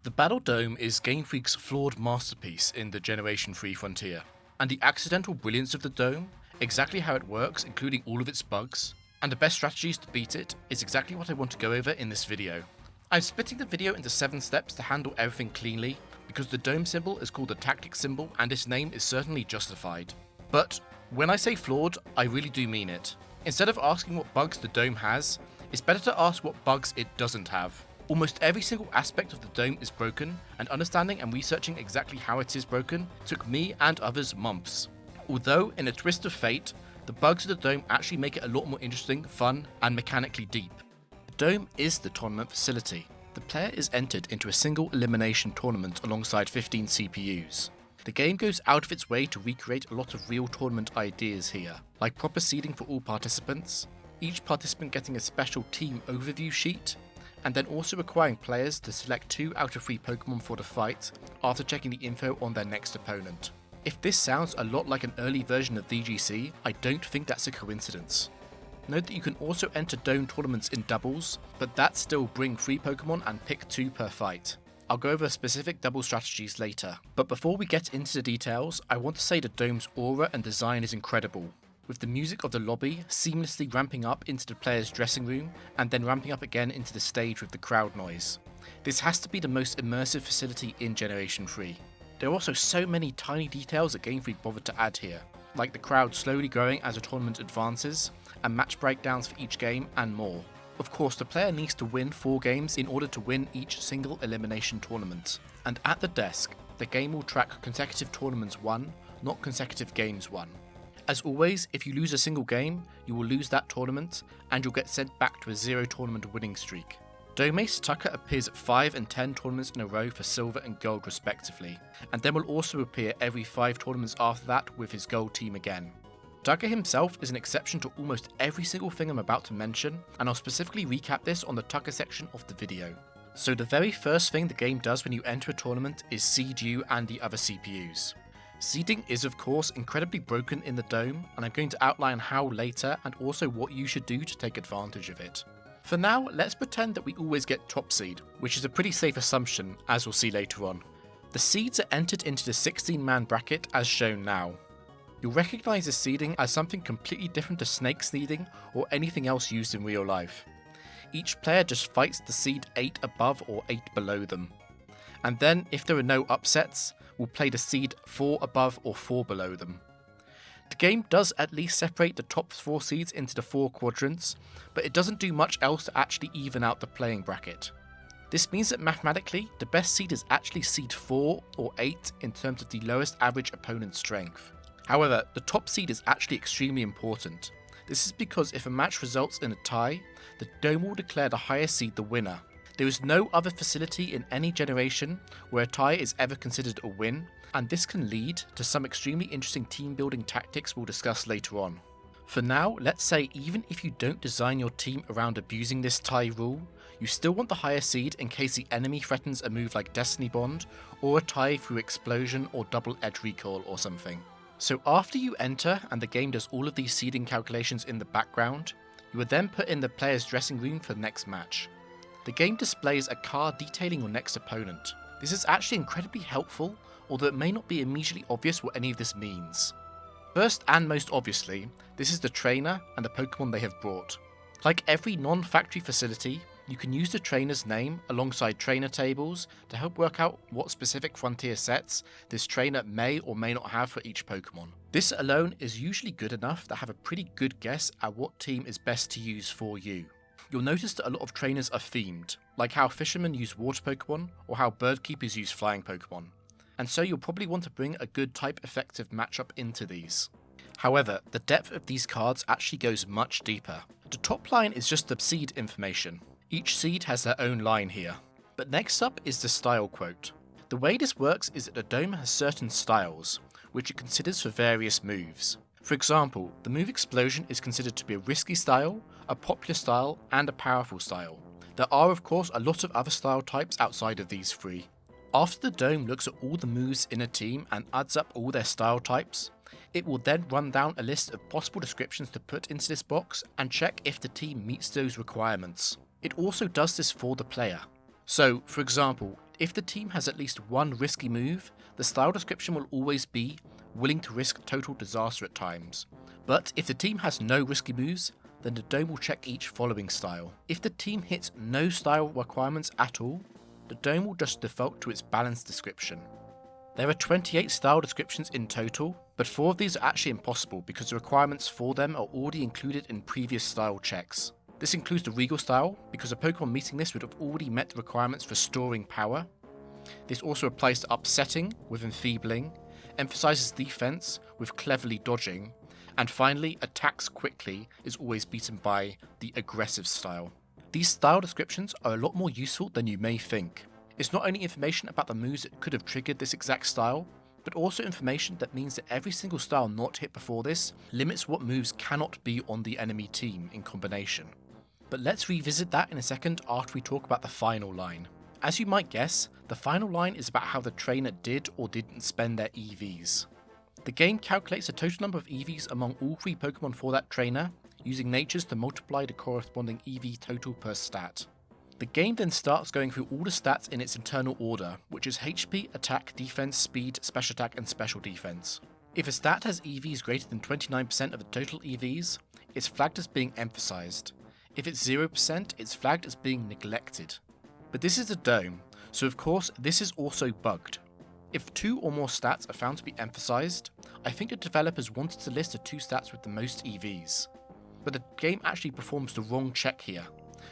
The Battle Dome is Game Freak's flawed masterpiece in the Generation 3 frontier, and the accidental brilliance of the dome, exactly how it works including all of its bugs, and the best strategies to beat it is exactly what I want to go over in this video. I'm splitting the video into 7 steps to handle everything cleanly, because the dome symbol is called the tactic symbol and its name is certainly justified. But when I say flawed, I really do mean it. Instead of asking what bugs the dome has, it's better to ask what bugs it doesn't have. Almost every single aspect of the dome is broken, and understanding and researching exactly how it is broken took me and others months. Although, in a twist of fate, the bugs of the dome actually make it a lot more interesting, fun, and mechanically deep. The dome is the tournament facility. The player is entered into a single elimination tournament alongside 15 CPUs. The game goes out of its way to recreate a lot of real tournament ideas here, like proper seeding for all participants, each participant getting a special team overview sheet, and then also requiring players to select 2 out of 3 Pokemon for the fight after checking the info on their next opponent. If this sounds a lot like an early version of VGC, I don't think that's a coincidence. Note that you can also enter Dome tournaments in doubles, but that still bring 3 Pokemon and pick 2 per fight. I'll go over specific double strategies later, but before we get into the details, I want to say the Dome's aura and design is incredible, with the music of the lobby seamlessly ramping up into the player's dressing room and then ramping up again into the stage with the crowd noise. This has to be the most immersive facility in Generation 3. There are also so many tiny details that Game Freak bothered to add here, like the crowd slowly growing as the tournament advances, and match breakdowns for each game, and more. Of course, the player needs to win 4 games in order to win each single elimination tournament, and at the desk, the game will track consecutive tournaments won, not consecutive games won. As always, if you lose a single game, you will lose that tournament, and you'll get sent back to a 0 tournament winning streak. Domeace Tucker appears at 5 and 10 tournaments in a row for silver and gold respectively, and then will also appear every 5 tournaments after that with his gold team again. Tucker himself is an exception to almost every single thing I'm about to mention, and I'll specifically recap this on the Tucker section of the video. So the very first thing the game does when you enter a tournament is seed you and the other CPUs. Seeding is of course incredibly broken in the Dome, and I'm going to outline how later and also what you should do to take advantage of it. For now, let's pretend that we always get top seed, which is a pretty safe assumption, as we'll see later on. The seeds are entered into the 16-man bracket as shown now. You'll recognise the seeding as something completely different to snake seeding or anything else used in real life. Each player just fights the seed 8 above or 8 below them. And then, if there are no upsets, we'll play the seed 4 above or 4 below them. The game does at least separate the top 4 seeds into the 4 quadrants, but it doesn't do much else to actually even out the playing bracket. This means that mathematically, the best seed is actually seed 4 or 8 in terms of the lowest average opponent's strength. However, the top seed is actually extremely important. This is because if a match results in a tie, the Dome will declare the highest seed the winner. There is no other facility in any generation where a tie is ever considered a win, and this can lead to some extremely interesting team building tactics we'll discuss later on. For now, let's say even if you don't design your team around abusing this tie rule, you still want the higher seed in case the enemy threatens a move like Destiny Bond, or a tie through explosion or double edge recoil or something. So after you enter and the game does all of these seeding calculations in the background, you are then put in the player's dressing room for the next match. The game displays a card detailing your next opponent. This is actually incredibly helpful, although it may not be immediately obvious what any of this means. First and most obviously, this is the trainer and the Pokemon they have brought. Like every non-factory facility, you can use the trainer's name alongside trainer tables to help work out what specific frontier sets this trainer may or may not have for each Pokemon. This alone is usually good enough to have a pretty good guess at what team is best to use for you. You'll notice that a lot of trainers are themed, like how fishermen use water Pokemon or how bird keepers use flying Pokemon, and so you'll probably want to bring a good type effective matchup into these. However, the depth of these cards actually goes much deeper. The top line is just the seed information. Each seed has their own line here. But next up is the style quote. The way this works is that the Dome has certain styles, which it considers for various moves. For example, the move Explosion is considered to be a risky style, a popular style, and a powerful style. There are of course a lot of other style types outside of these 3. After the Dome looks at all the moves in a team and adds up all their style types, it will then run down a list of possible descriptions to put into this box and check if the team meets those requirements. It also does this for the player. So, for example, If the team has at least one risky move, the style description will always be willing to risk total disaster at times. But if the team has no risky moves, then the dome will check each following style. If the team hits no style requirements at all, the dome will just default to its balanced description. There are 28 style descriptions in total, but 4 of these are actually impossible because the requirements for them are already included in previous style checks. This includes the Regal style, because a Pokemon meeting this would have already met the requirements for storing power. This also applies to upsetting with enfeebling, emphasizes defense with cleverly dodging, and finally attacks quickly is always beaten by the aggressive style. These style descriptions are a lot more useful than you may think. It's not only information about the moves that could have triggered this exact style, but also information that means that every single style not hit before this limits what moves cannot be on the enemy team in combination. But let's revisit that in a second after we talk about the final line. As you might guess, the final line is about how the trainer did or didn't spend their EVs. The game calculates the total number of EVs among all 3 Pokemon for that trainer, using natures to multiply the corresponding EV total per stat. The game then starts going through all the stats in its internal order, which is HP, attack, defense, speed, special attack, and special defense. If a stat has EVs greater than 29% of the total EVs, it's flagged as being emphasized. If it's 0%, it's flagged as being neglected. But this is a dome, so of course this is also bugged. If 2 or more stats are found to be emphasized, I think the developers wanted to list the 2 stats with the most EVs. But the game actually performs the wrong check here,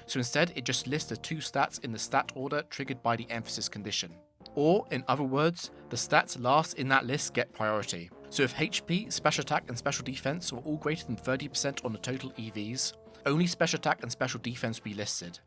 so instead it just lists the 2 stats in the stat order triggered by the emphasis condition. Or, in other words, the stats last in that list get priority. So if HP, special attack and special defense were all greater than 30% on the total EVs, only special attack and special defense will be listed,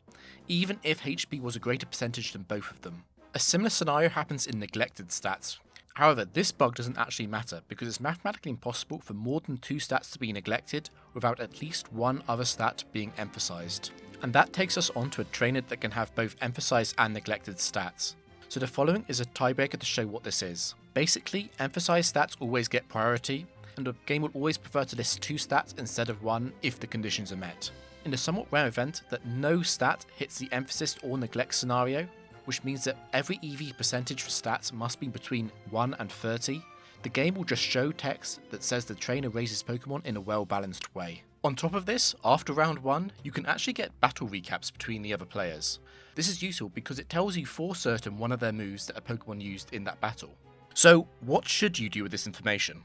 even if HP was a greater percentage than both of them. A similar scenario happens in neglected stats. However, this bug doesn't actually matter because it's mathematically impossible for more than 2 stats to be neglected without at least one other stat being emphasized. And that takes us on to a trainer that can have both emphasized and neglected stats. So the following is a tiebreaker to show what this is. Basically, emphasized stats always get priority, and the game will always prefer to list 2 stats instead of 1 if the conditions are met. In the somewhat rare event that no stat hits the emphasis or neglect scenario, which means that every EV percentage for stats must be between 1 and 30, the game will just show text that says the trainer raises Pokemon in a well-balanced way. On top of this, after round 1, you can actually get battle recaps between the other players. This is useful because it tells you for certain one of their moves that a Pokemon used in that battle. So, what should you do with this information?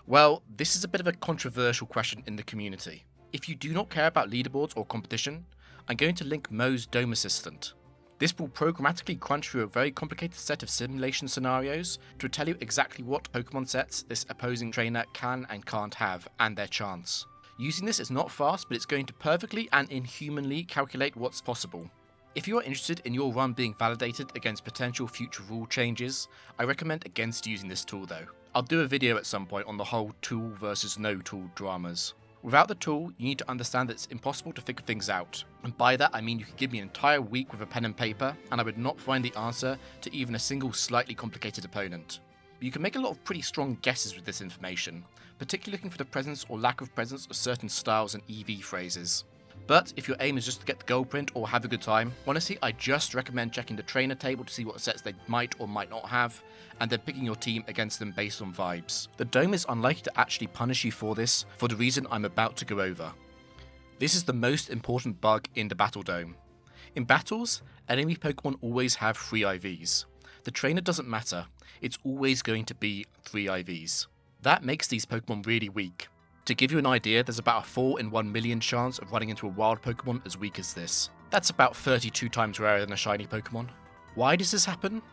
Well, this is a bit of a controversial question in the community. If you do not care about leaderboards or competition, I'm going to link Mow's Dome Assistant. This will programmatically crunch through a very complicated set of simulation scenarios to tell you exactly what Pokemon sets this opposing trainer can and can't have, and their chance. Using this is not fast, but it's going to perfectly and inhumanly calculate what's possible. If you are interested in your run being validated against potential future rule changes, I recommend against using this tool though. I'll do a video at some point on the whole tool versus no tool dramas. Without the tool, you need to understand that it's impossible to figure things out. And by that I mean you could give me an entire week with a pen and paper, and I would not find the answer to even a single slightly complicated opponent. But you can make a lot of pretty strong guesses with this information, particularly looking for the presence or lack of presence of certain styles and EV phrases. But if your aim is just to get the gold print or have a good time, honestly I just recommend checking the trainer table to see what sets they might or might not have, and then picking your team against them based on vibes. The dome is unlikely to actually punish you for this, for the reason I'm about to go over. This is the most important bug in the Battle Dome. In battles, enemy Pokemon always have 3 IVs. The trainer doesn't matter, it's always going to be 3 IVs. That makes these Pokemon really weak. To give you an idea, there's about a 4 in 1 million chance of running into a wild Pokemon as weak as this. That's about 32 times rarer than a shiny Pokemon. Why does this happen?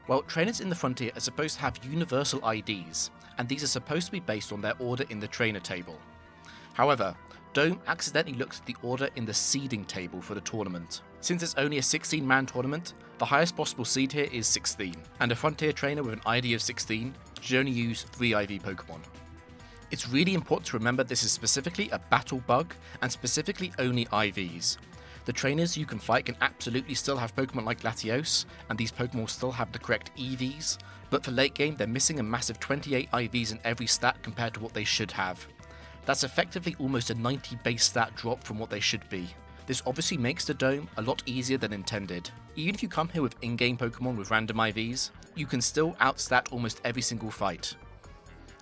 Well, trainers in the Frontier are supposed to have universal IDs, and these are supposed to be based on their order in the trainer table. However, Dome accidentally looks at the order in the seeding table for the tournament. Since it's only a 16-man tournament, the highest possible seed here is 16, and a Frontier trainer with an ID of 16 should only use 3 IV Pokemon. It's really important to remember this is specifically a battle bug, and specifically only IVs. The trainers you can fight can absolutely still have Pokemon like Latios, and these Pokemon will still have the correct EVs, but for late game they're missing a massive 28 IVs in every stat compared to what they should have. That's effectively almost a 90 base stat drop from what they should be. This obviously makes the dome a lot easier than intended. Even if you come here with in-game Pokemon with random IVs, you can still outstat almost every single fight.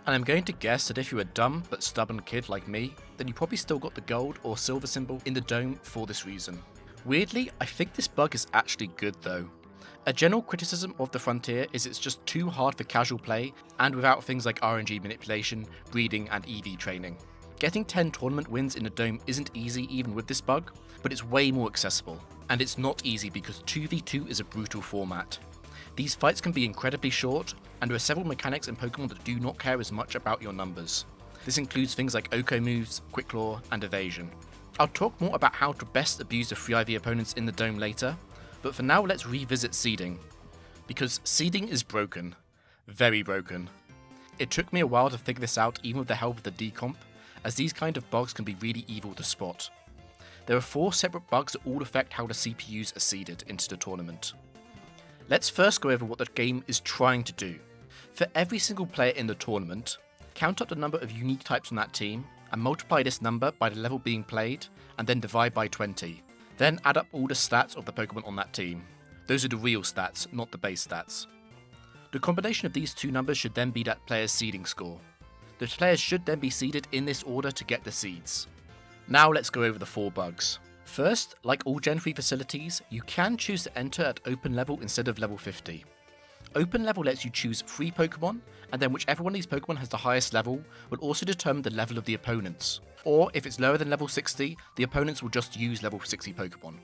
And I'm going to guess that if you're a dumb but stubborn kid like me, then you probably still got the gold or silver symbol in the dome for this reason. Weirdly, I think this bug is actually good though. A general criticism of the Frontier is it's just too hard for casual play and without things like RNG manipulation, breeding and EV training. Getting 10 tournament wins in the dome isn't easy even with this bug, but it's way more accessible. And it's not easy because 2v2 is a brutal format. These fights can be incredibly short, and there are several mechanics in Pokemon that do not care as much about your numbers. This includes things like Oko moves, Quick Claw, and Evasion. I'll talk more about how to best abuse the free IV opponents in the dome later, but for now let's revisit seeding. Because seeding is broken. Very broken. It took me a while to figure this out even with the help of the decomp, as these kind of bugs can be really evil to spot. There are 4 separate bugs that all affect how the CPUs are seeded into the tournament. Let's first go over what the game is trying to do. For every single player in the tournament, count up the number of unique types on that team, and multiply this number by the level being played, and then divide by 20. Then add up all the stats of the Pokemon on that team. Those are the real stats, not the base stats. The combination of these two numbers should then be that player's seeding score. The players should then be seeded in this order to get the seeds. Now let's go over the 4 bugs. First, like all Gen 3 facilities, you can choose to enter at open level instead of level 50. Open level lets you choose 3 Pokemon, and then whichever one of these Pokemon has the highest level will also determine the level of the opponents. Or if it's lower than level 60, the opponents will just use level 60 Pokemon.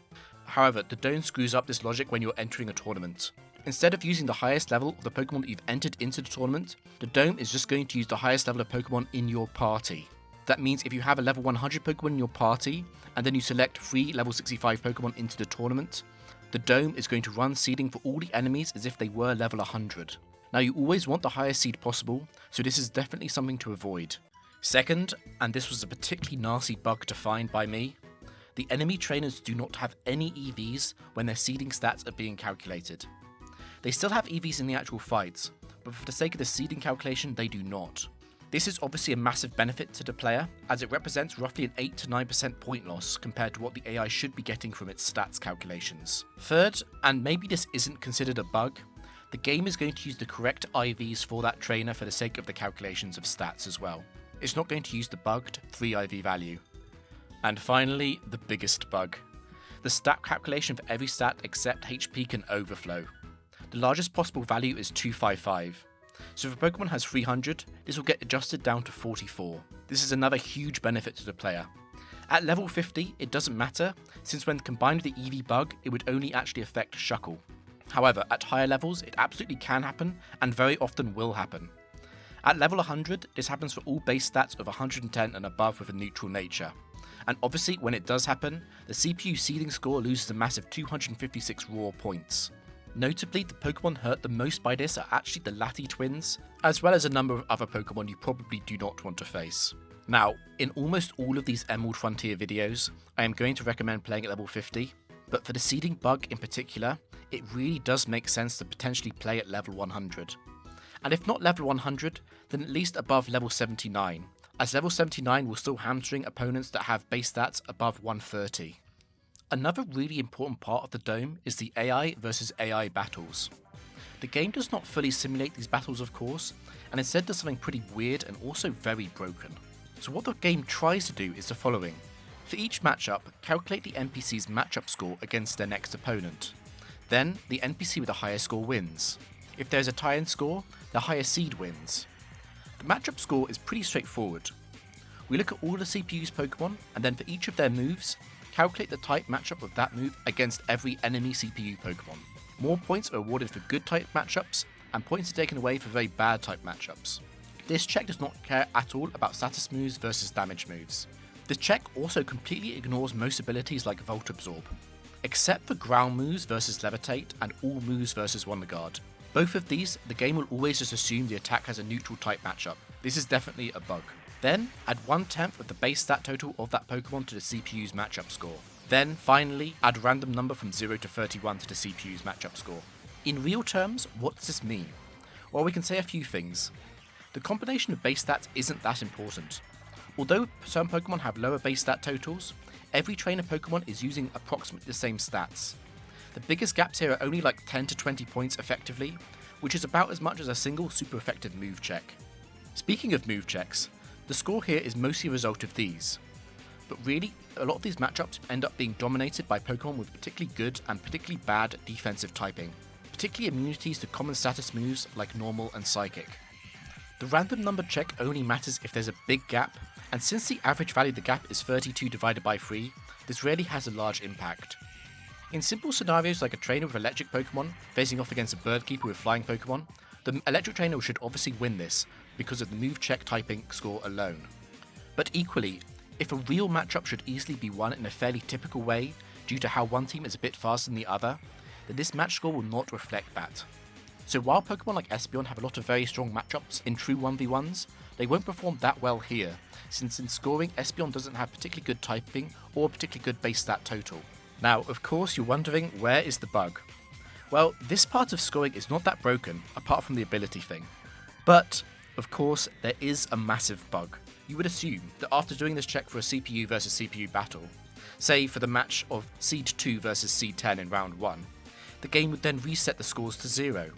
However, the dome screws up this logic when you're entering a tournament. Instead of using the highest level of the Pokemon that you've entered into the tournament, the dome is just going to use the highest level of Pokemon in your party. That means if you have a level 100 Pokemon in your party, and then you select 3 level 65 Pokemon into the tournament, the dome is going to run seeding for all the enemies as if they were level 100. Now you always want the highest seed possible, so this is definitely something to avoid. Second, and this was a particularly nasty bug to find by me, the enemy trainers do not have any EVs when their seeding stats are being calculated. They still have EVs in the actual fights, but for the sake of the seeding calculation they do not. This is obviously a massive benefit to the player, as it represents roughly an 8 to 9% point loss compared to what the AI should be getting from its stats calculations. Third, and maybe this isn't considered a bug, the game is going to use the correct IVs for that trainer for the sake of the calculations of stats as well. It's not going to use the bugged 3 IV value. And finally, the biggest bug. The stat calculation for every stat except HP can overflow. The largest possible value is 255. So if a Pokemon has 300, this will get adjusted down to 44. This is another huge benefit to the player. At level 50, it doesn't matter, since when combined with the EV bug, it would only actually affect Shuckle. However, at higher levels, it absolutely can happen, and very often will happen. At level 100, this happens for all base stats of 110 and above with a neutral nature. And obviously, when it does happen, the CPU seeding score loses a massive 256 raw points. Notably, the Pokemon hurt the most by this are actually the Lati twins, as well as a number of other Pokemon you probably do not want to face. Now, in almost all of these Emerald Frontier videos, I am going to recommend playing at level 50, but for the seeding bug in particular, it really does make sense to potentially play at level 100. And if not level 100, then at least above level 79, as level 79 will still hamstring opponents that have base stats above 130. Another really important part of the dome is the AI versus AI battles. The game does not fully simulate these battles of course, and instead does something pretty weird and also very broken. So what the game tries to do is the following. For each matchup, calculate the NPC's matchup score against their next opponent. Then, the NPC with the highest score wins. If there's a tie-in score, the higher seed wins. The matchup score is pretty straightforward. We look at all the CPU's Pokemon, and then for each of their moves, calculate the type matchup of that move against every enemy CPU Pokemon. More points are awarded for good type matchups, and points are taken away for very bad type matchups. This check does not care at all about status moves versus damage moves. This check also completely ignores most abilities like Volt Absorb, except for ground moves versus Levitate and all moves versus Wonder Guard. Both of these, the game will always just assume the attack has a neutral type matchup. This is definitely a bug. Then, add 1/10 of the base stat total of that Pokemon to the CPU's matchup score. Then, finally, add a random number from 0 to 31 to the CPU's matchup score. In real terms, what does this mean? Well, we can say a few things. The combination of base stats isn't that important. Although some Pokemon have lower base stat totals, every trainer Pokemon is using approximately the same stats. The biggest gaps here are only like 10 to 20 points effectively, which is about as much as a single super effective move check. Speaking of move checks, the score here is mostly a result of these. But really, a lot of these matchups end up being dominated by Pokemon with particularly good and particularly bad defensive typing, particularly immunities to common status moves like Normal and Psychic. The random number check only matters if there's a big gap, and since the average value of the gap is 32 divided by 3, this rarely has a large impact. In simple scenarios like a trainer with electric Pokemon facing off against a bird keeper with flying Pokemon, the electric trainer should obviously win this because of the move check typing score alone. But equally, if a real matchup should easily be won in a fairly typical way due to how one team is a bit faster than the other, then this match score will not reflect that. So while Pokemon like Espeon have a lot of very strong matchups in true 1v1s, they won't perform that well here, since in scoring Espeon doesn't have particularly good typing or particularly good base stat total. Now, of course, you're wondering, where is the bug? Well, this part of scoring is not that broken, apart from the ability thing. But, of course, there is a massive bug. You would assume that after doing this check for a CPU versus CPU battle, say for the match of Seed 2 versus Seed 10 in round 1, the game would then reset the scores to 0.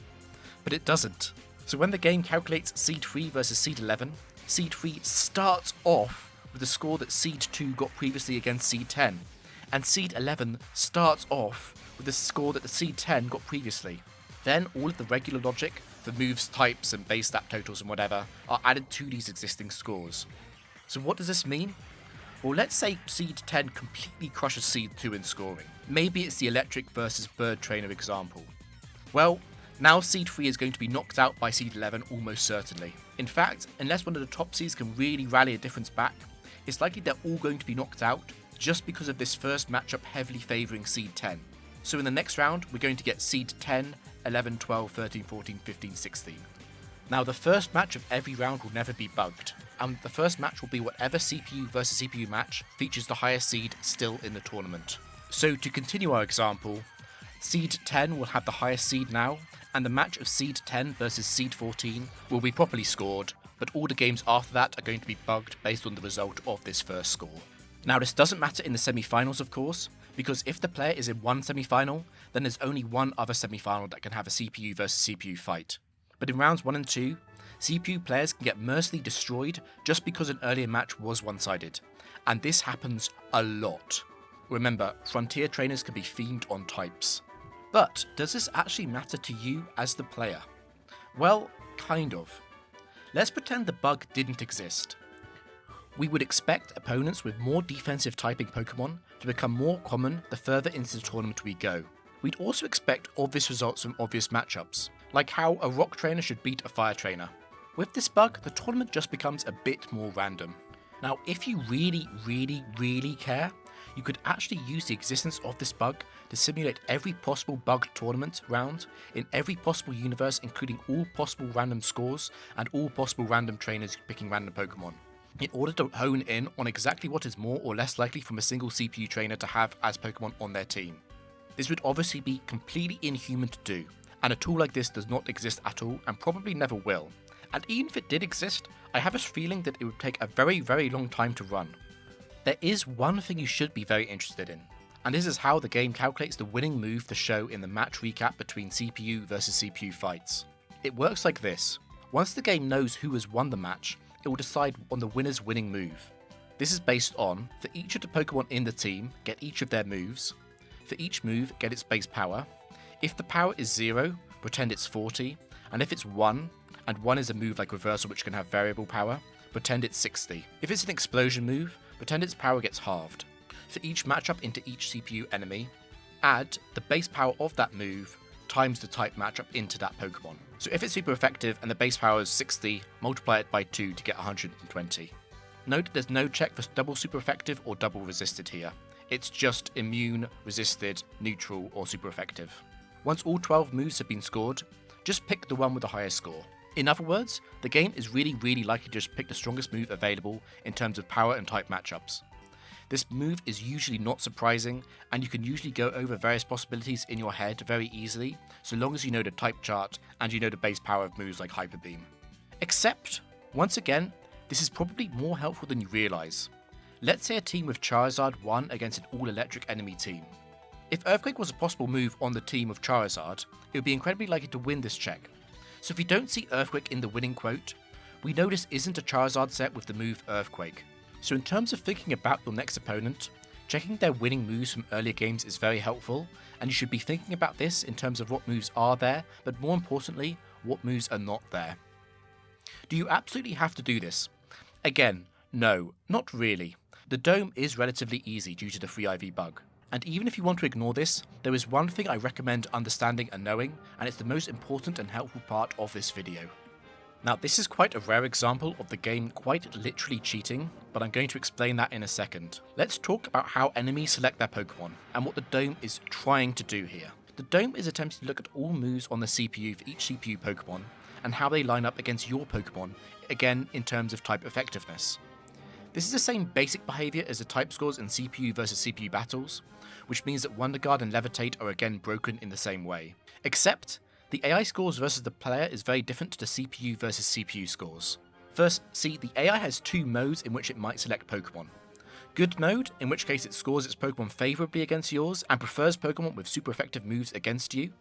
But it doesn't. So when the game calculates Seed 3 versus Seed 11, Seed 3 starts off with the score that Seed 2 got previously against Seed 10, and Seed 11 starts off with the score that the Seed 10 got previously. Then all of the regular logic for moves, types, and base stat totals and whatever are added to these existing scores. So what does this mean? Well, let's say Seed 10 completely crushes Seed 2 in scoring. Maybe it's the electric versus bird trainer example. Well, now Seed 3 is going to be knocked out by Seed 11 almost certainly. In fact, unless one of the top seeds can really rally a difference back, it's likely they're all going to be knocked out just because of this first matchup heavily favouring Seed 10. So in the next round, we're going to get Seed 10, 11, 12, 13, 14, 15, 16. Now the first match of every round will never be bugged, and the first match will be whatever CPU versus CPU match features the highest seed still in the tournament. So to continue our example, Seed 10 will have the highest seed now, and the match of Seed 10 versus Seed 14 will be properly scored, but all the games after that are going to be bugged based on the result of this first score. Now this doesn't matter in the semi-finals of course, because if the player is in one semi-final, then there's only one other semi-final that can have a CPU versus CPU fight. But in rounds 1 and 2, CPU players can get mercilessly destroyed just because an earlier match was one-sided, and this happens a lot. Remember, Frontier trainers can be themed on types. But does this actually matter to you as the player? Well, kind of. Let's pretend the bug didn't exist. We would expect opponents with more defensive typing Pokemon to become more common the further into the tournament we go. We'd also expect obvious results from obvious matchups, like how a rock trainer should beat a fire trainer. With this bug, the tournament just becomes a bit more random. Now, if you really care, you could actually use the existence of this bug to simulate every possible bugged tournament round in every possible universe, including all possible random scores and all possible random trainers picking random Pokemon, in order to hone in on exactly what is more or less likely from a single CPU trainer to have as Pokemon on their team. This would obviously be completely inhuman to do, and a tool like this does not exist at all and probably never will. And even if it did exist, I have a feeling that it would take a very long time to run. There is one thing you should be very interested in, and this is how the game calculates the winning move to show in the match recap between CPU versus CPU fights. It works like this. Once the game knows who has won the match, it will decide on the winner's winning move. This is based on, for each of the Pokemon in the team, get each of their moves. For each move, get its base power. If the power is 0, pretend it's 40, and if it's 1, and 1 is a move like Reversal which can have variable power, pretend it's 60. If it's an explosion move, pretend its power gets halved. For each matchup into each CPU enemy, add the base power of that move times the type matchup into that Pokemon. So if it's super effective and the base power is 60, multiply it by 2 to get 120. Note that there's no check for double super effective or double resisted here. It's just immune, resisted, neutral, or super effective. Once all 12 moves have been scored, just pick the one with the highest score. In other words, the game is really likely to just pick the strongest move available in terms of power and type matchups. This move is usually not surprising, and you can usually go over various possibilities in your head very easily, so long as you know the type chart and you know the base power of moves like Hyper Beam. Except, once again, this is probably more helpful than you realise. Let's say a team with Charizard won against an all-electric enemy team. If Earthquake was a possible move on the team of Charizard, it would be incredibly likely to win this check. So if we don't see Earthquake in the winning quote, we know this isn't a Charizard set with the move Earthquake. So in terms of thinking about your next opponent, checking their winning moves from earlier games is very helpful, and you should be thinking about this in terms of what moves are there, but more importantly, what moves are not there. Do you absolutely have to do this? Again, no, not really. The dome is relatively easy due to the free IV bug. And even if you want to ignore this, there is one thing I recommend understanding and knowing, and it's the most important and helpful part of this video. Now, this is quite a rare example of the game quite literally cheating, but I'm going to explain that in a second. Let's talk about how enemies select their Pokemon, and what the dome is trying to do here. The dome is attempting to look at all moves on the CPU for each CPU Pokemon, and how they line up against your Pokemon, again in terms of type effectiveness. This is the same basic behaviour as the type scores in CPU versus CPU battles, which means that Wonder Guard and Levitate are again broken in the same way. Except, the AI scores versus the player is very different to the CPU versus CPU scores. First, see, the AI has two modes in which it might select Pokemon. Good mode, in which case it scores its Pokemon favourably against yours and prefers Pokemon with super effective moves against you.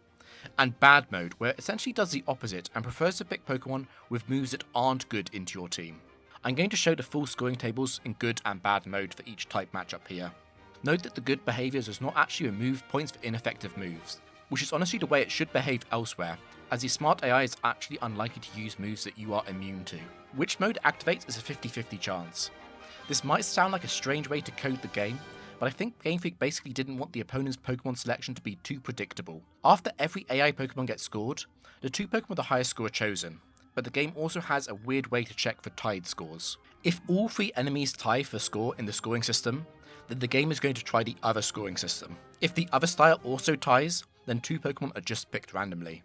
And bad mode, where it essentially does the opposite and prefers to pick Pokemon with moves that aren't good into your team. I'm going to show the full scoring tables in good and bad mode for each type matchup here. Note that the good behaviours does not actually remove points for ineffective moves, which is honestly the way it should behave elsewhere, as the smart AI is actually unlikely to use moves that you are immune to. Which mode activates is a 50-50 chance. This might sound like a strange way to code the game, but I think Game Freak basically didn't want the opponent's Pokemon selection to be too predictable. After every AI Pokemon gets scored, the two Pokemon with the highest score are chosen, but the game also has a weird way to check for tied scores. If all three enemies tie for score in the scoring system, then the game is going to try the other scoring system. If the other style also ties, then two Pokemon are just picked randomly.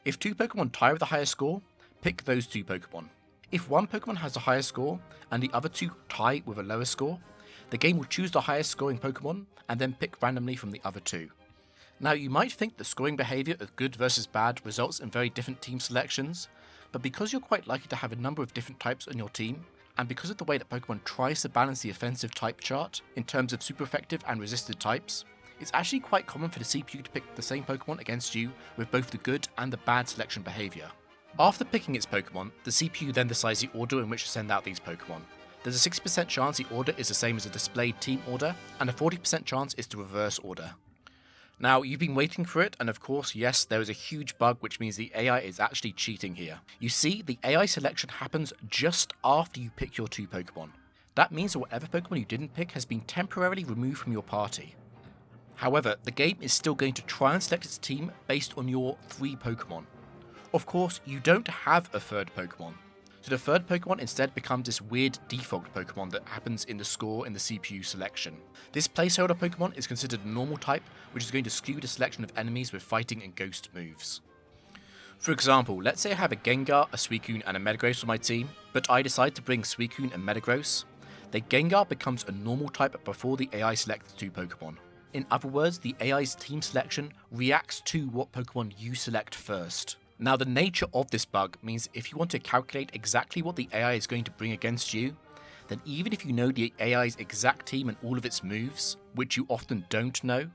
If two Pokemon tie with the highest score, pick those two Pokemon. If one Pokemon has the highest score, and the other two tie with a lower score, the game will choose the highest scoring Pokemon, and then pick randomly from the other two. Now, you might think the scoring behaviour of good versus bad results in very different team selections, but because you're quite likely to have a number of different types on your team, and because of the way that Pokemon tries to balance the offensive type chart in terms of super effective and resisted types, it's actually quite common for the CPU to pick the same Pokemon against you with both the good and the bad selection behaviour. After picking its Pokemon, the CPU then decides the order in which to send out these Pokemon. There's a 60% chance the order is the same as a displayed team order, and a 40% chance is the reverse order. Now, you've been waiting for it, and of course, yes, there is a huge bug which means the AI is actually cheating here. You see, the AI selection happens just after you pick your two Pokemon. That means that whatever Pokemon you didn't pick has been temporarily removed from your party. However, the game is still going to try and select its team based on your three Pokemon. Of course, you don't have a third Pokemon. So the third Pokemon instead becomes this weird default Pokemon that happens in the score in the CPU selection. This placeholder Pokemon is considered a normal type, which is going to skew the selection of enemies with fighting and ghost moves. For example, let's say I have a Gengar, a Suicune and a Metagross on my team, but I decide to bring Suicune and Metagross. The Gengar becomes a normal type before the AI selects the two Pokemon. In other words, the AI's team selection reacts to what Pokemon you select first. Now, the nature of this bug means if you want to calculate exactly what the AI is going to bring against you, then even if you know the AI's exact team and all of its moves, which you often don't know,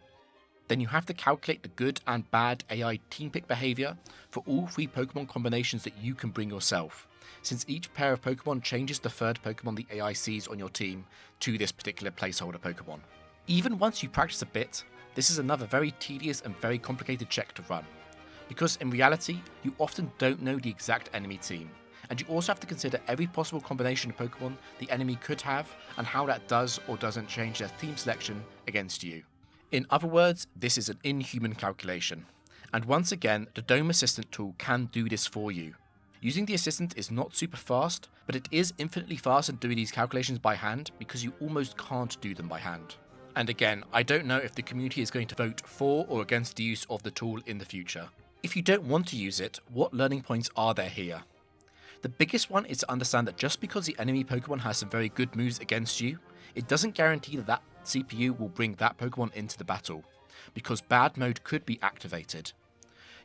then you have to calculate the good and bad AI team pick behaviour for all three Pokemon combinations that you can bring yourself, since each pair of Pokemon changes the third Pokemon the AI sees on your team to this particular placeholder Pokemon. Even once you practice a bit, this is another very tedious and very complicated check to run, because in reality, you often don't know the exact enemy team, and you also have to consider every possible combination of Pokemon the enemy could have and how that does or doesn't change their team selection against you. In other words, this is an inhuman calculation, and once again, the Dome Assistant tool can do this for you. Using the assistant is not super fast, but it is infinitely faster than doing these calculations by hand because you almost can't do them by hand. And again, I don't know if the community is going to vote for or against the use of the tool in the future. If you don't want to use it, what learning points are there here? The biggest one is to understand that just because the enemy Pokemon has some very good moves against you, it doesn't guarantee that that CPU will bring that Pokemon into the battle, because bad mode could be activated.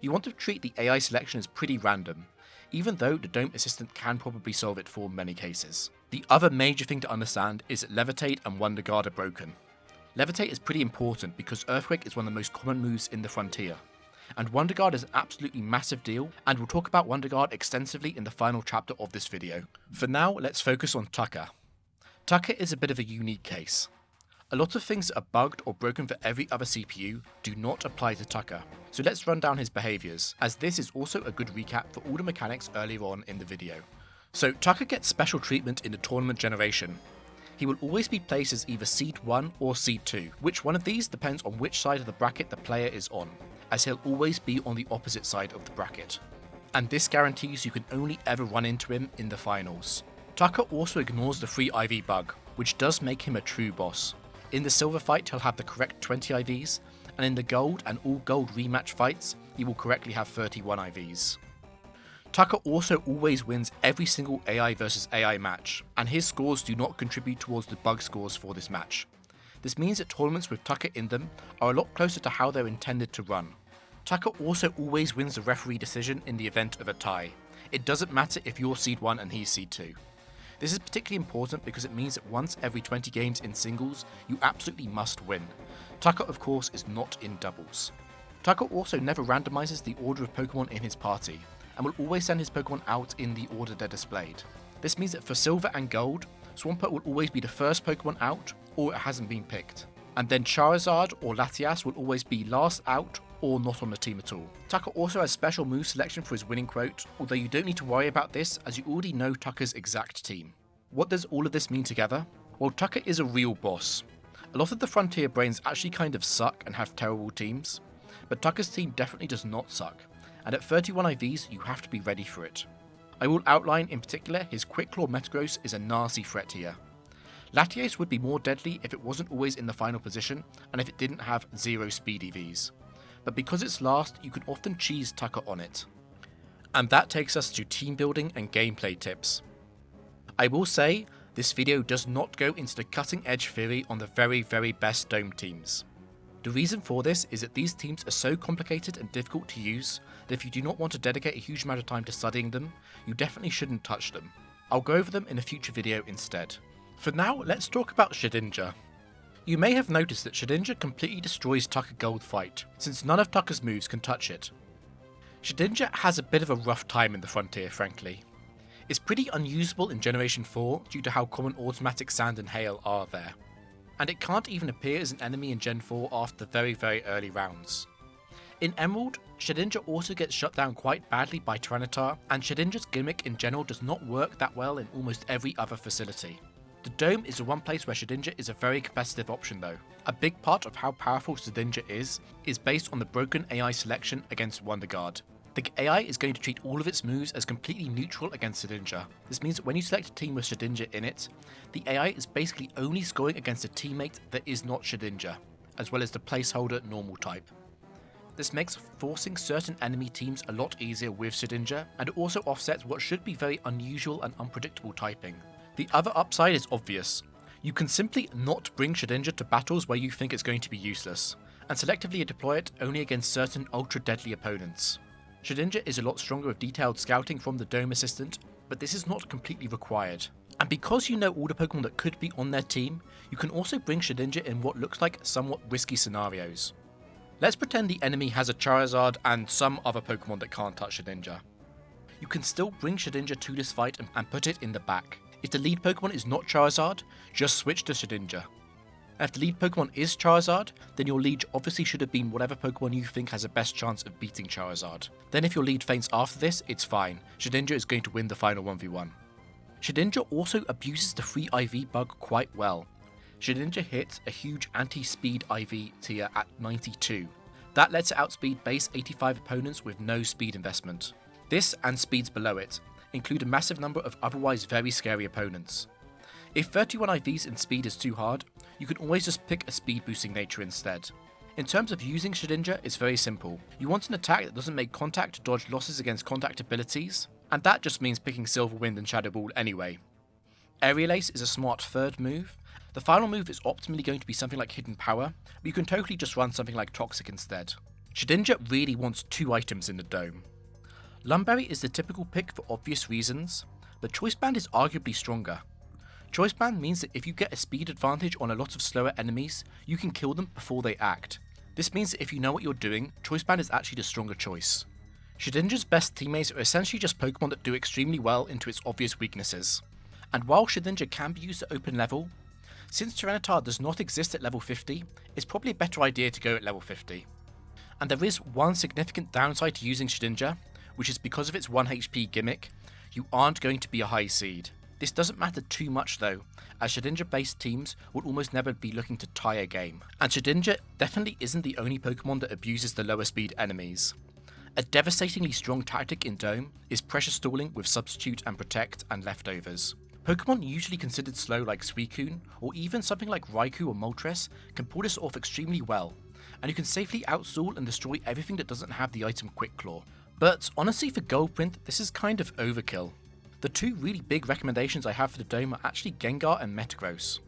You want to treat the AI selection as pretty random, even though the Dome Assistant can probably solve it for many cases. The other major thing to understand is that Levitate and Wonder Guard are broken. Levitate is pretty important because Earthquake is one of the most common moves in the Frontier, and Wonder Guard is an absolutely massive deal, and we'll talk about Wonder Guard extensively in the final chapter of this video. For now, let's focus on Tucker. Tucker is a bit of a unique case. A lot of things that are bugged or broken for every other CPU do not apply to Tucker, so let's run down his behaviours, as this is also a good recap for all the mechanics earlier on in the video. So Tucker gets special treatment in the tournament generation. He will always be placed as either Seed 1 or Seed 2, which one of these depends on which side of the bracket the player is on, as he'll always be on the opposite side of the bracket. And this guarantees you can only ever run into him in the finals. Tucker also ignores the free IV bug, which does make him a true boss. In the silver fight he'll have the correct 20 IVs, and in the gold and all gold rematch fights he will correctly have 31 IVs. Tucker also always wins every single AI versus AI match, and his scores do not contribute towards the bug scores for this match. This means that tournaments with Tucker in them are a lot closer to how they're intended to run. Tucker also always wins the referee decision in the event of a tie. It doesn't matter if you're Seed 1 and he's Seed 2. This is particularly important because it means that once every 20 games in singles, you absolutely must win. Tucker of course is not in doubles. Tucker also never randomizes the order of Pokemon in his party, and will always send his Pokemon out in the order they're displayed. This means that for Silver and Gold, Swampert will always be the first Pokemon out, or it hasn't been picked. And then Charizard or Latias will always be last out, or not on the team at all. Tucker also has special move selection for his winning quote, although you don't need to worry about this as you already know Tucker's exact team. What does all of this mean together? Well, Tucker is a real boss. A lot of the Frontier brains actually kind of suck and have terrible teams, but Tucker's team definitely does not suck, and at 31 IVs you have to be ready for it. I will outline in particular his Quick Claw Metagross is a nasty threat here. Latias would be more deadly if it wasn't always in the final position and if it didn't have 0 speed EVs, but because it's last you can often cheese Tucker on it. And that takes us to team building and gameplay tips. I will say, this video does not go into the cutting edge theory on the very best Dome teams. The reason for this is that these teams are so complicated and difficult to use that if you do not want to dedicate a huge amount of time to studying them, you definitely shouldn't touch them. I'll go over them in a future video instead. For now, let's talk about Shedinja. You may have noticed that Shedinja completely destroys Tucker Gold fight, since none of Tucker's moves can touch it. Shedinja has a bit of a rough time in the Frontier, frankly. It's pretty unusable in Generation 4 due to how common automatic Sand and Hail are there, and it can't even appear as an enemy in Gen 4 after the very early rounds. In Emerald, Shedinja also gets shut down quite badly by Tyranitar, and Shedinja's gimmick in general does not work that well in almost every other facility. The Dome is the one place where Shedinja is a very competitive option though. A big part of how powerful Shedinja is based on the broken AI selection against Wonder Guard. The AI is going to treat all of its moves as completely neutral against Shedinja. This means that when you select a team with Shedinja in it, the AI is basically only scoring against a teammate that is not Shedinja, as well as the placeholder normal type. This makes forcing certain enemy teams a lot easier with Shedinja, and it also offsets what should be very unusual and unpredictable typing. The other upside is obvious. You can simply not bring Shedinja to battles where you think it's going to be useless, and selectively deploy it only against certain ultra deadly opponents. Shedinja is a lot stronger with detailed scouting from the Dome Assistant, but this is not completely required. And because you know all the Pokemon that could be on their team, you can also bring Shedinja in what looks like somewhat risky scenarios. Let's pretend the enemy has a Charizard and some other Pokemon that can't touch Shedinja. You can still bring Shedinja to this fight and put it in the back. If the lead Pokemon is not Charizard, just switch to Shedinja. And if the lead Pokemon is Charizard, then your lead obviously should have been whatever Pokemon you think has the best chance of beating Charizard. Then if your lead faints after this, it's fine. Shedinja is going to win the final 1v1. Shedinja also abuses the free IV bug quite well. Shedinja hits a huge anti-speed IV tier at 92. That lets it outspeed base 85 opponents with no speed investment. This and speeds below it include a massive number of otherwise very scary opponents. If 31 IVs in speed is too hard, you can always just pick a speed boosting nature instead. In terms of using Shedinja, it's very simple. You want an attack that doesn't make contact to dodge losses against contact abilities, and that just means picking Silver Wind and Shadow Ball anyway. Aerial Ace is a smart third move. The final move is optimally going to be something like Hidden Power, but you can totally just run something like Toxic instead. Shedinja really wants 2 items in the Dome. Lumberry is the typical pick for obvious reasons, but Choice Band is arguably stronger. Choice band means that if you get a speed advantage on a lot of slower enemies, you can kill them before they act. This means that if you know what you're doing, choice band is actually the stronger choice. Shedinja's best teammates are essentially just Pokemon that do extremely well into its obvious weaknesses. And while Shedinja can be used at open level, since Tyranitar does not exist at level 50, it's probably a better idea to go at level 50. And there is one significant downside to using Shedinja, which is because of its 1 HP gimmick, you aren't going to be a high seed. This doesn't matter too much though, as Shedinja based teams will almost never be looking to tie a game. And Shedinja definitely isn't the only Pokemon that abuses the lower speed enemies. A devastatingly strong tactic in Dome is pressure stalling with Substitute and Protect and Leftovers. Pokemon usually considered slow like Suicune, or even something like Raikou or Moltres, can pull this off extremely well, and you can safely outstall and destroy everything that doesn't have the item Quick Claw. But honestly for Goldprint, this is kind of overkill. The two really big recommendations I have for the Dome are actually Gengar and Metagross.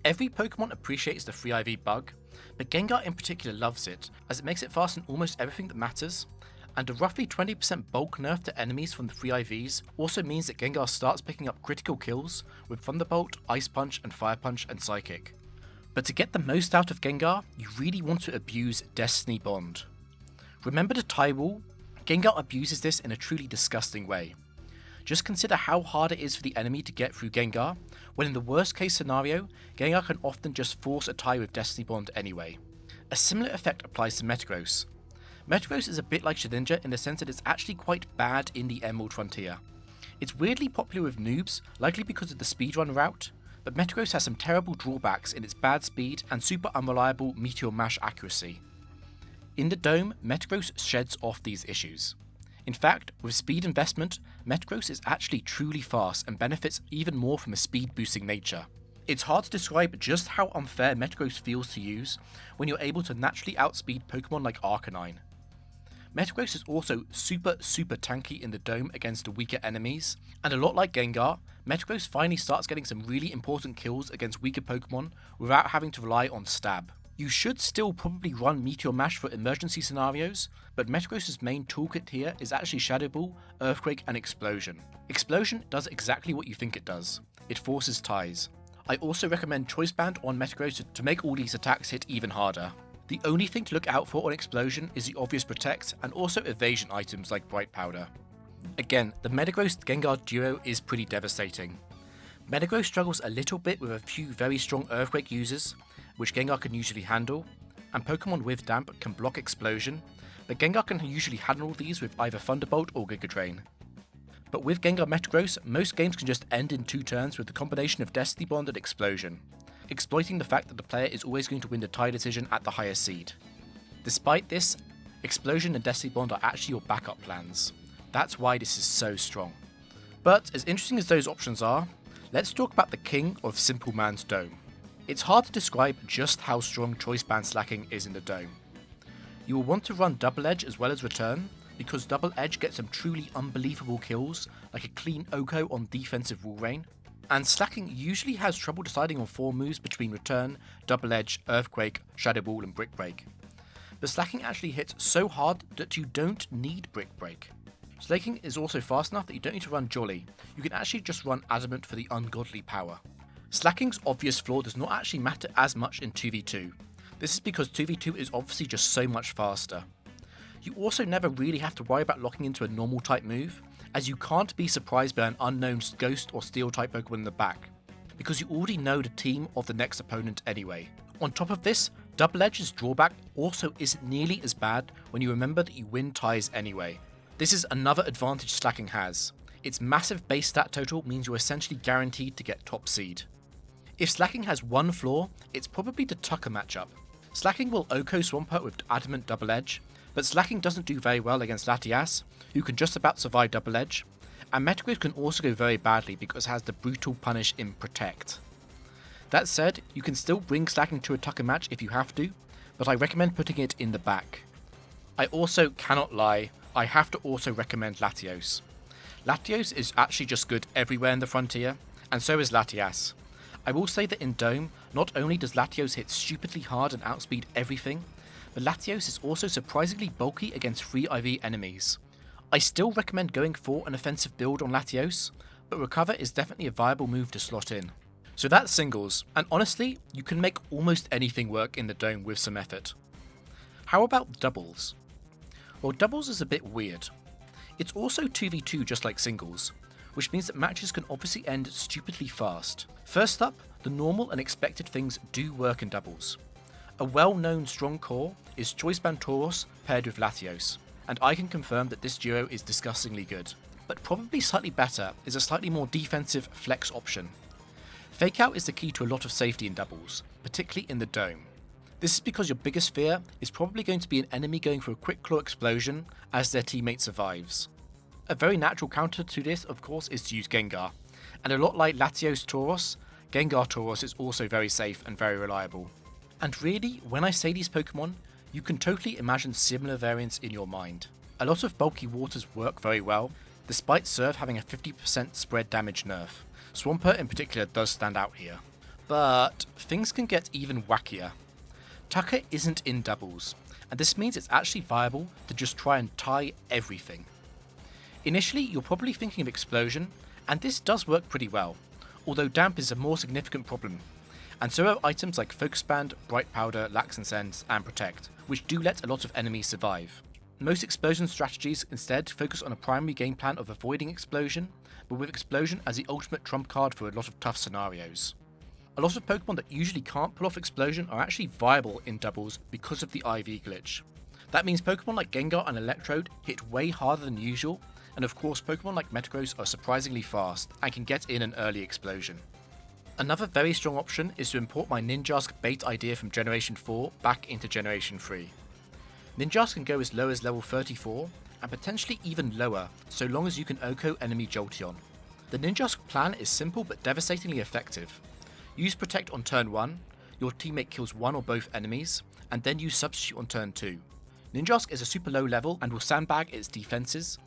Every Pokemon appreciates the free IV bug, but Gengar in particular loves it, as it makes it fast in almost everything that matters, and a roughly 20% bulk nerf to enemies from the free IVs also means that Gengar starts picking up critical kills with Thunderbolt, Ice Punch and Fire Punch and Psychic. But to get the most out of Gengar, you really want to abuse Destiny Bond. Remember the tie rule? Gengar abuses this in a truly disgusting way. Just consider how hard it is for the enemy to get through Gengar, when in the worst case scenario, Gengar can often just force a tie with Destiny Bond anyway. A similar effect applies to Metagross. Metagross is a bit like Shedinja in the sense that it's actually quite bad in the Emerald Frontier. It's weirdly popular with noobs, likely because of the speedrun route, but Metagross has some terrible drawbacks in its bad speed and super unreliable Meteor Mash accuracy. In the Dome, Metagross sheds off these issues. In fact, with speed investment, Metagross is actually truly fast and benefits even more from a speed boosting nature. It's hard to describe just how unfair Metagross feels to use when you're able to naturally outspeed Pokemon like Arcanine. Metagross is also super tanky in the Dome against the weaker enemies, and a lot like Gengar, Metagross finally starts getting some really important kills against weaker Pokemon without having to rely on stab. You should still probably run Meteor Mash for emergency scenarios, but Metagross's main toolkit here is actually Shadow Ball, Earthquake and Explosion. Explosion does exactly what you think it does. It forces ties. I also recommend Choice Band on Metagross to make all these attacks hit even harder. The only thing to look out for on Explosion is the obvious Protect and also evasion items like Bright Powder. Again, the Metagross-Gengar duo is pretty devastating. Metagross struggles a little bit with a few very strong Earthquake users, which Gengar can usually handle, and Pokemon with Damp can block Explosion, but Gengar can usually handle these with either Thunderbolt or Giga Drain. But with Gengar Metagross, most games can just end in 2 turns with the combination of Destiny Bond and Explosion, exploiting the fact that the player is always going to win the tie decision at the higher seed. Despite this, Explosion and Destiny Bond are actually your backup plans. That's why this is so strong. But as interesting as those options are, let's talk about the king of Simple Man's Dome. It's hard to describe just how strong Choice Band slacking is in the Dome. You will want to run Double Edge as well as Return, because Double Edge gets some truly unbelievable kills, like a clean Oko on defensive Wall Rain, and slacking usually has trouble deciding on 4 moves between Return, Double Edge, Earthquake, Shadow Ball and Brick Break. But slacking actually hits so hard that you don't need Brick Break. Slayking is also fast enough that you don't need to run Jolly, you can actually just run Adamant for the ungodly power. Slacking's obvious flaw does not actually matter as much in 2v2. This is because 2v2 is obviously just so much faster. You also never really have to worry about locking into a normal type move, as you can't be surprised by an unknown Ghost or Steel type Pokemon in the back, because you already know the team of the next opponent anyway. On top of this, Double Edge's drawback also isn't nearly as bad when you remember that you win ties anyway. This is another advantage Slacking has. Its massive base stat total means you're essentially guaranteed to get top seed. If Slacking has one flaw, it's probably the Tucker matchup. Slacking will Oko Swampert with Adamant Double Edge, but Slacking doesn't do very well against Latias, who can just about survive Double Edge, and Metagross can also go very badly because it has the brutal punish in Protect. That said, you can still bring Slacking to a Tucker match if you have to, but I recommend putting it in the back. I also cannot lie, I have to also recommend Latios. Latios is actually just good everywhere in the Frontier, and so is Latias. I will say that in Dome, not only does Latios hit stupidly hard and outspeed everything, but Latios is also surprisingly bulky against free IV enemies. I still recommend going for an offensive build on Latios, but Recover is definitely a viable move to slot in. So that's singles, and honestly, you can make almost anything work in the dome with some effort. How about doubles? Well, doubles is a bit weird. It's also 2v2 just like singles, which means that matches can obviously end stupidly fast. First up, the normal and expected things do work in doubles. A well-known strong core is Choice Band Tauros paired with Latios, and I can confirm that this duo is disgustingly good. But probably slightly better is a slightly more defensive flex option. Fake out is the key to a lot of safety in doubles, particularly in the dome. This is because your biggest fear is probably going to be an enemy going for a quick claw explosion as their teammate survives. A very natural counter to this, of course, is to use Gengar, and a lot like Latios Tauros, Gengar Tauros is also very safe and very reliable. And really, when I say these Pokemon, you can totally imagine similar variants in your mind. A lot of bulky waters work very well, despite Surf having a 50% spread damage nerf. Swampert in particular does stand out here. But things can get even wackier. Tucker isn't in doubles, and this means it's actually viable to just try and tie everything. Initially, you're probably thinking of Explosion, and this does work pretty well, although Damp is a more significant problem. And so are items like Focus Band, Bright Powder, Lax Incense, and Protect, which do let a lot of enemies survive. Most Explosion strategies instead focus on a primary game plan of avoiding Explosion, but with Explosion as the ultimate trump card for a lot of tough scenarios. A lot of Pokemon that usually can't pull off Explosion are actually viable in doubles because of the IV glitch. That means Pokemon like Gengar and Electrode hit way harder than usual, and of course Pokemon like Metagross are surprisingly fast and can get in an early Explosion. Another very strong option is to import my Ninjask bait idea from Generation 4 back into Generation 3. Ninjask can go as low as level 34, and potentially even lower, so long as you can OHKO enemy Jolteon. The Ninjask plan is simple but devastatingly effective. Use Protect on turn 1, your teammate kills one or both enemies, and then use Substitute on turn 2. Ninjask is a super low level and will sandbag its defenses,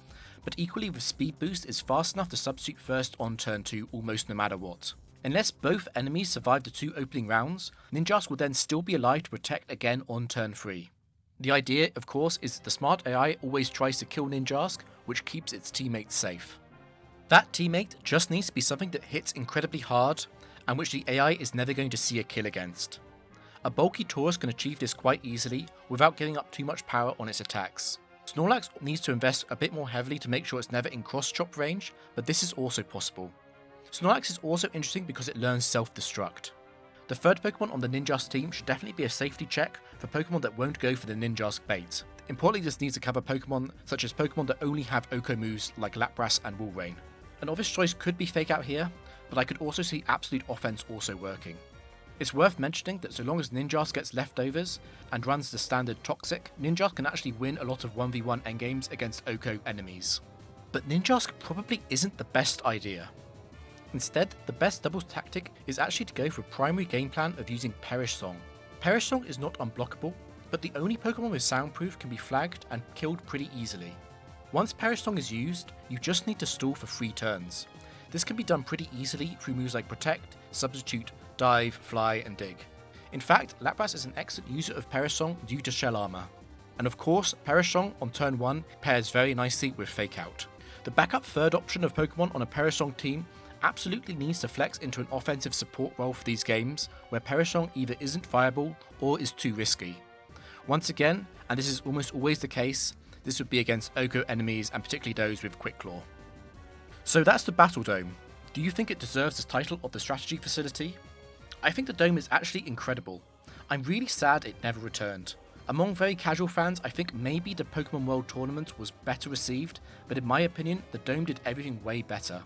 but equally with Speed Boost is fast enough to substitute first on turn 2 almost no matter what. Unless both enemies survive the 2 opening rounds, Ninjask will then still be alive to protect again on turn 3. The idea, of course, is that the smart AI always tries to kill Ninjask, which keeps its teammates safe. That teammate just needs to be something that hits incredibly hard, and which the AI is never going to see a kill against. A bulky Tauros can achieve this quite easily without giving up too much power on its attacks. Snorlax needs to invest a bit more heavily to make sure it's never in cross-chop range, but this is also possible. Snorlax is also interesting because it learns self-destruct. The third Pokemon on the Ninjask team should definitely be a safety check for Pokemon that won't go for the Ninjask bait. Importantly, this needs to cover Pokemon such as Pokemon that only have OHKO moves like Lapras and Walrein. An obvious choice could be Fake Out here, but I could also see Absolute Offense also working. It's worth mentioning that so long as Ninjask gets leftovers and runs the standard Toxic, Ninjask can actually win a lot of 1v1 endgames against OHKO enemies. But Ninjask probably isn't the best idea. Instead, the best doubles tactic is actually to go for a primary game plan of using Perish Song. Perish Song is not unblockable, but the only Pokemon with Soundproof can be flagged and killed pretty easily. Once Perish Song is used, you just need to stall for 3 turns. This can be done pretty easily through moves like Protect, Substitute, Dive, Fly, and Dig. In fact, Lapras is an excellent user of Perish Song due to Shell Armor. And of course, Perish Song on turn 1 pairs very nicely with Fake Out. The backup third option of Pokemon on a Perish Song team absolutely needs to flex into an offensive support role for these games, where Perish Song either isn't viable or is too risky. Once again, and this is almost always the case, this would be against OHKO enemies and particularly those with Quick Claw. So that's the Battle Dome. Do you think it deserves the title of the strategy facility? I think the Dome is actually incredible. I'm really sad it never returned. Among very casual fans, I think maybe the Pokemon World Tournament was better received, but in my opinion, the Dome did everything way better.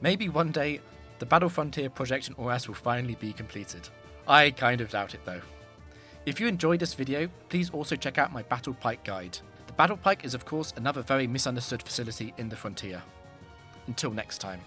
Maybe one day, the Battle Frontier project in ORAS will finally be completed. I kind of doubt it though. If you enjoyed this video, please also check out my Battle Pike guide. The Battle Pike is of course another very misunderstood facility in the Frontier. Until next time.